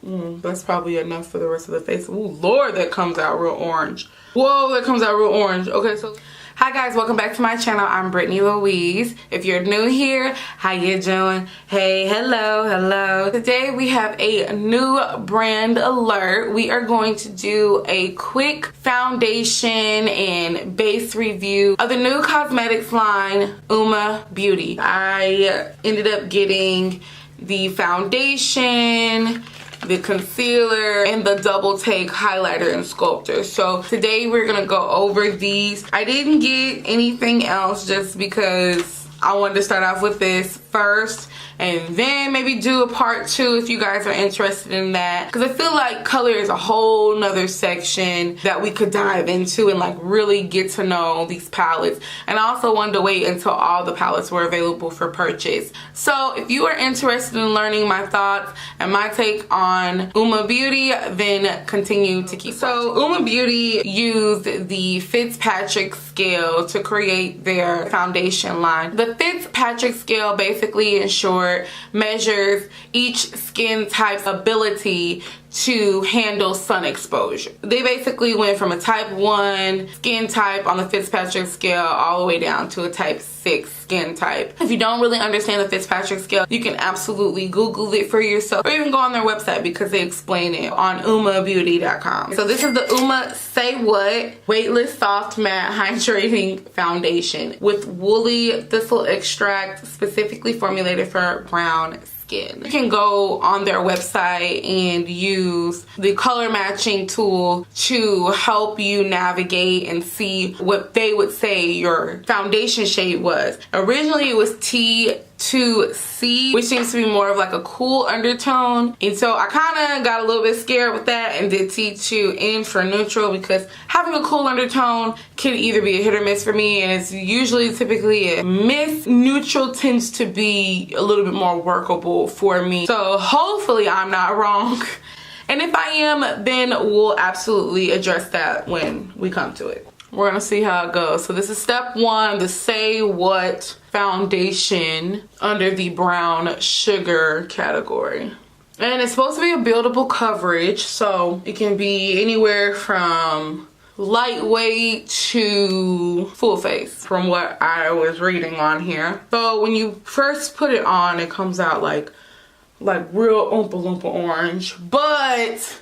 That's probably enough for the rest of the face. Ooh, Lord, that comes out real orange. Whoa, that comes out real orange. Okay, so hi guys, welcome back to my channel. I'm Brittany Louise. If you're new here, how you doing? Hey, hello. Today we have a new brand alert. We are going to do a quick foundation and base review of the new cosmetics line, UOMA Beauty. I ended up getting the foundation, the concealer, and the double take highlighter and sculptor. So today we're gonna go over these. I didn't get anything else just because I wanted to start off with this first and then maybe do a part 2 if you guys are interested in that, because I feel like color is a whole nother section that we could dive into and like really get to know these palettes. And I also wanted to wait until all the palettes were available for purchase. So if you are interested in learning my thoughts and my take on UOMA Beauty, then continue to keep watching. UOMA Beauty used the Fitzpatrick scale to create their foundation line. The Fitzpatrick scale basically, in short, measures each skin type's ability to handle sun exposure. They basically went from a type 1 skin type on the Fitzpatrick scale all the way down to a type 6 skin type. If you don't really understand the Fitzpatrick scale, you can absolutely Google it for yourself or even go on their website because they explain it on UOMABeauty.com. So this is the UOMA Say What Weightless Soft Matte Hydrating Foundation with woolly thistle extract specifically formulated for brown skin. You can go on their website and use the color matching tool to help you navigate and see what they would say your foundation shade was. Originally it was T2C, which seems to be more of like a cool undertone, and so I kind of got a little bit scared with that and did T2N for neutral, because having a cool undertone can either be a hit or miss for me, and it's usually typically a miss. Neutral tends to be a little bit more workable for me, so hopefully I'm not wrong. And if I am, then we'll absolutely address that when we come to it. We're gonna see how it goes. So this is step 1, the Say What foundation under the brown sugar category. And it's supposed to be a buildable coverage, so it can be anywhere from lightweight to full face from what I was reading on here. So when you first put it on, it comes out like real Oompa Loompa orange, but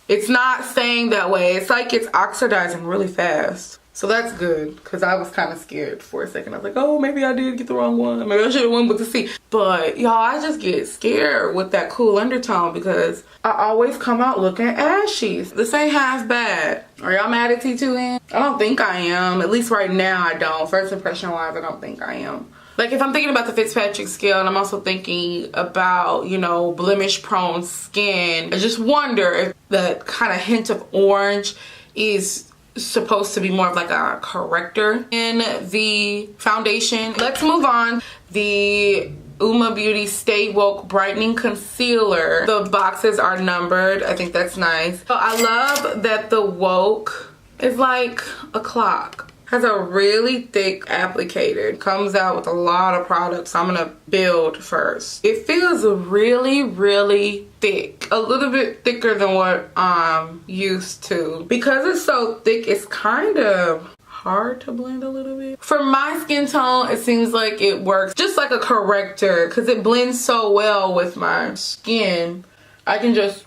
it's not staying that way. It's like it's oxidizing really fast. So that's good, because I was kind of scared for a second. I was like, oh, maybe I did get the wrong one. Maybe I should have went with the C. But y'all, I just get scared with that cool undertone because I always come out looking ashy. This ain't half bad. Are y'all mad at T2N? I don't think I am. At least right now I don't. First impression wise, I don't think I am. Like if I'm thinking about the Fitzpatrick scale and I'm also thinking about, you know, blemish prone skin, I just wonder if that kind of hint of orange is supposed to be more of like a corrector in the foundation. Let's move on. The UOMA Beauty Stay Woke Brightening Concealer. The boxes are numbered. I think that's nice. So I love that the Woke is like a clock. Has a really thick applicator. It comes out with a lot of products. So I'm gonna build first. It feels really thick. A little bit thicker than what I'm used to. Because it's so thick, it's kind of hard to blend a little bit. For my skin tone, it seems like it works just like a corrector because it blends so well with my skin. I can just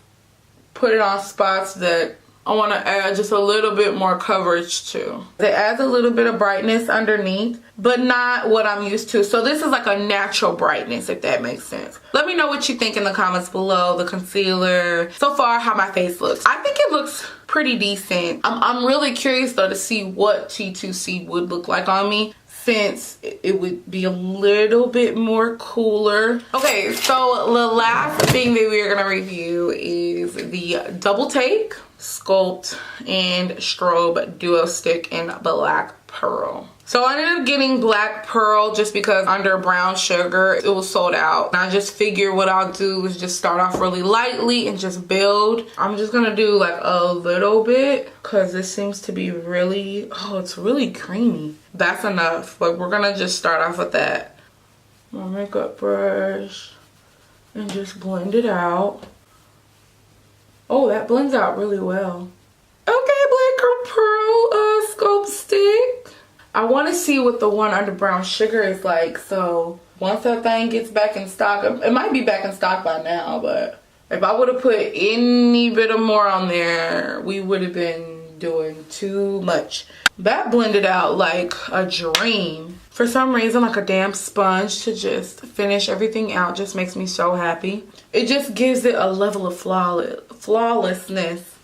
put it on spots that I want to add just a little bit more coverage to. It adds a little bit of brightness underneath, but not what I'm used to. So this is like a natural brightness, if that makes sense. Let me know what you think in the comments below. The concealer, so far how my face looks. I think it looks pretty decent. I'm really curious though to see what T2C would look like on me, since it would be a little bit more cooler. Okay, so the last thing that we're gonna review is the Double Take Sculpt and Strobe Duo Stick in Black Pearl. So I ended up getting Black Pearl just because under brown sugar it was sold out. And I just figured what I'll do is just start off really lightly and just build. I'm just gonna do like a little bit because this seems to be really, oh, it's really creamy. That's enough. Like we're gonna just start off with that. My makeup brush and just blend it out. Oh, that blends out really well. Okay, Black Girl Pearl scope stick. I want to see what the one under brown sugar is like. So once that thing gets back in stock, it might be back in stock by now, but if I would have put any bit of more on there, we would have been doing too much. That blended out like a dream. For some reason, like a damp sponge to just finish everything out just makes me so happy. It just gives it a level of flawlessness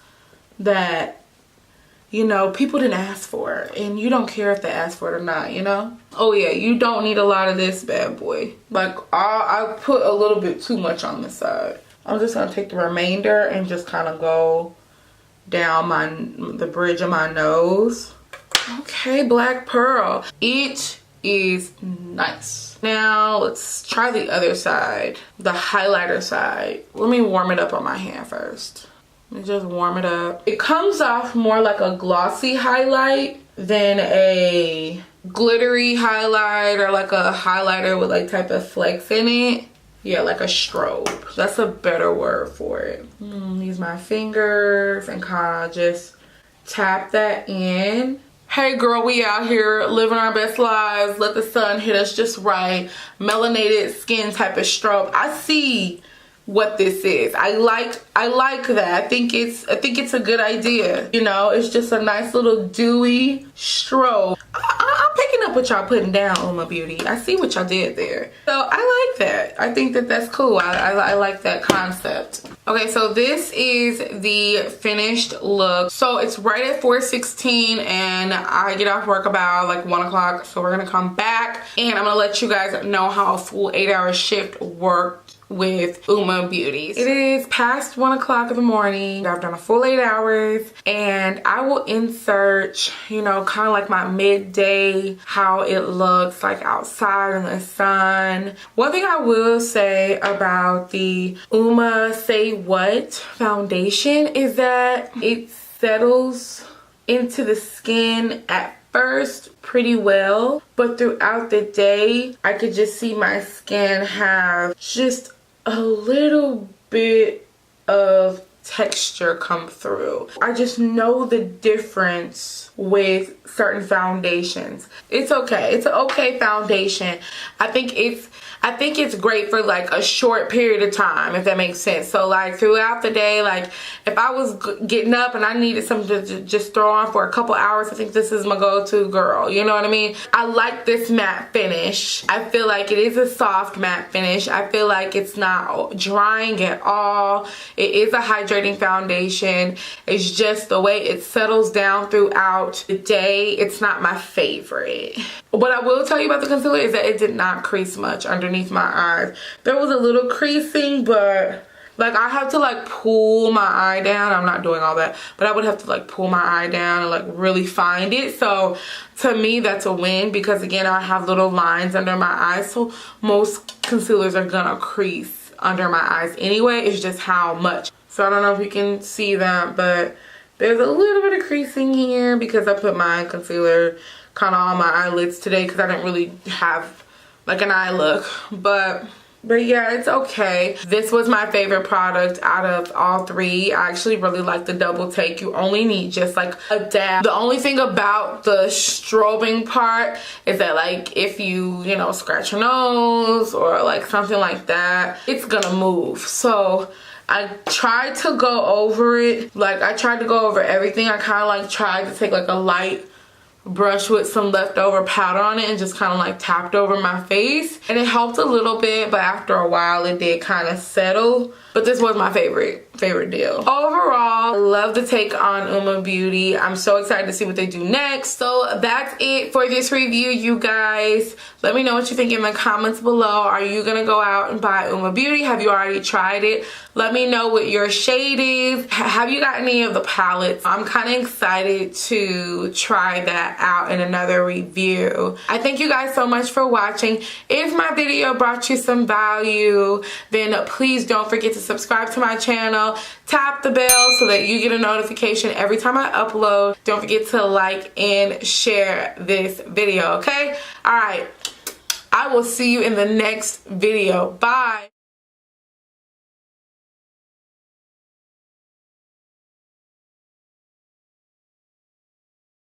that, you know, people didn't ask for. And you don't care if they ask for it or not, you know? Oh yeah, you don't need a lot of this bad boy. Like, I put a little bit too much on this side. I'm just going to take the remainder and just kind of go down the bridge of my nose. Okay, Black Pearl. It is nice. Now let's try the other side, the highlighter side. Let me warm it up on my hand first. Let me just warm it up. It comes off more like a glossy highlight than a glittery highlight or like a highlighter with like type of flecks in it. Yeah, like a strobe. That's a better word for it. Use my fingers and kind of just tap that in. Hey girl, we out here living our best lives. Let the sun hit us just right. Melanated skin type of strobe. I see what this is. I like that. I think it's a good idea. You know, it's just a nice little dewy strobe. I'm picking up what y'all putting down, UOMA Beauty. I see what y'all did there. So I like that. I think that that's cool. I like that concept. Okay, so this is the finished look. So it's right at 4:16 and I get off work about like 1 o'clock. So we're gonna come back and I'm gonna let you guys know how a full 8-hour shift worked with UOMA Beauty. It is past 1 o'clock in the morning. I've done a full 8 hours and I will insert, you know, kind of like my midday, how it looks like outside in the sun. One thing I will say about the UOMA Say What foundation is that it settles into the skin at first pretty well, but throughout the day I could just see my skin have just a little bit of texture come through. I just know the difference with certain foundations. It's okay. It's an okay foundation. I think it's great for like a short period of time, if that makes sense. So like throughout the day, like if I was getting up and I needed something to just throw on for a couple hours, I think this is my go-to, girl. You know what I mean? I like this matte finish. I feel like it is a soft matte finish. I feel like it's not drying at all. It is a hydrating foundation. It's just the way it settles down throughout the day. It's not my favorite. What I will tell you about the concealer is that it did not crease much underneath my eyes. There was a little creasing, but like I have to like pull my eye down. I'm not doing all that, but I would have to like pull my eye down and like really find it. So to me, that's a win because again, I have little lines under my eyes. So most concealers are gonna crease under my eyes anyway. It's just how much. So I don't know if you can see that, but there's a little bit of creasing here because I put my concealer kind of on my eyelids today because I didn't really have like an eye look, but yeah, it's okay. This was my favorite product out of all three. I actually really like the double take. You only need just like a dab. The only thing about the strobing part is that like if you know, scratch your nose or like something like that, it's gonna move. So I tried to go over it. Like I tried to go over everything. I kind of like tried to take like a light brush with some leftover powder on it and just kind of like tapped over my face, and it helped a little bit, but after a while it did kind of settle. But this was my favorite deal. Overall, I love the take on UOMA Beauty. I'm so excited to see what they do next. So that's it for this review, you guys. Let me know what you think in the comments below. Are you gonna go out and buy UOMA Beauty? Have you already tried it? Let me know what your shade is. Have you got any of the palettes? I'm kind of excited to try that out in another review. I thank you guys so much for watching. If my video brought you some value, then please don't forget to subscribe to my channel. Tap the bell so that you get a notification every time I upload. Don't forget to like and share this video, okay? All right. I will see you in the next video. Bye.